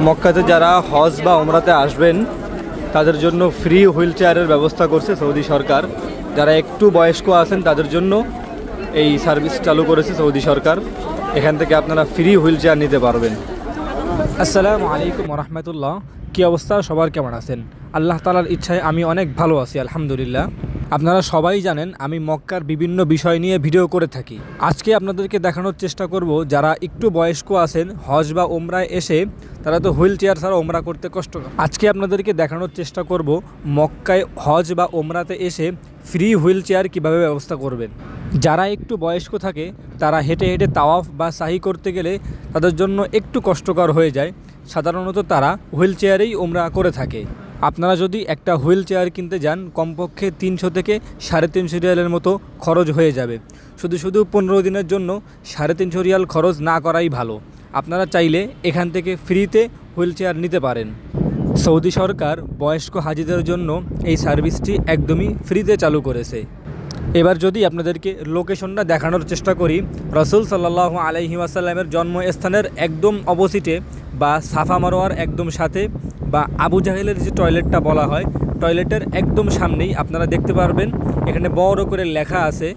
মক্কাতে যারা হজ বা ওমরাতে আসবেন তাদের জন্য ফ্রি হুইল চেয়ারের ব্যবস্থা করছে সৌদি সরকার। যারা একটু বয়স্ক আছেন তাদের জন্য এই সার্ভিস চালু করেছে সৌদি সরকার। এখান থেকে আপনারা ফ্রি হুইল চেয়ার নিতে পারবেন। আসসালামু আলাইকুম রহমতুল্লাহ। কী অবস্থা, সবার কেমন আছেন? আল্লাহ তাআলার ইচ্ছায় আমি অনেক ভালো আছি, আলহামদুলিল্লাহ। আপনারা সবাই জানেন আমি মক্কার বিভিন্ন বিষয় নিয়ে ভিডিও করে থাকি। আজকে আপনাদেরকে দেখানোর চেষ্টা করব যারা একটু বয়স্ক আছেন হজ বা ওমরায় এসে তারা তো হুইল চেয়ার ছাড়া ওমরা করতে কষ্ট। আজকে আপনাদেরকে দেখানোর চেষ্টা করব মক্কায় হজ বা ওমরাতে এসে ফ্রি হুইল চেয়ার কীভাবে ব্যবস্থা করবেন। যারা একটু বয়স্ক থাকে তারা হেঁটে হেঁটে তাওয়াফ বা সাহি করতে গেলে তাদের জন্য একটু কষ্টকর হয়ে যায়। সাধারণত তারা হুইল চেয়ারেই ওমরা করে থাকে। আপনারা যদি একটা হুইল চেয়ার কিনতে যান কমপক্ষে 300 থেকে 350 রিয়ালের মতো খরচ হয়ে যাবে। শুধু 15 দিনের জন্য 350 রিয়াল খরচ না করাই ভালো। আপনারা চাইলে এখান থেকে ফ্রিতে হুইল চেয়ার নিতে পারেন। সৌদি সরকার বয়স্ক হাজিদের জন্য এই সার্ভিসটি একদমই ফ্রিতে চালু করেছে। এবার যদি আপনাদেরকে লোকেশনটা দেখানোর চেষ্টা করি, রাসূল সাল্লাল্লাহু আলাইহি ওয়াসাল্লামের জন্মস্থানের একদম অপোজিটে বা সাফা মারোয়ার একদম সাথে বা আবু জাহেলের যে টয়লেটটা বলা হয় টয়লেটের একদম সামনেই আপনারা দেখতে পারবেন এখানে বড় করে লেখা আছে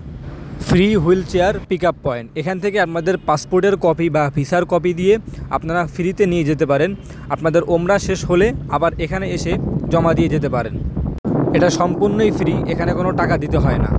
free wheelchair pick up point. এখান থেকে আপনাদের পাসপোর্টের কপি বা ভিসার কপি দিয়ে আপনারা ফ্রিতে নিয়ে যেতে পারেন। আপনাদের ওমরা শেষ হলে আবার এখানে এসে জমা দিয়ে যেতে পারেন। এটা সম্পূর্ণই ফ্রি, এখানে কোনো টাকা দিতে হয় না।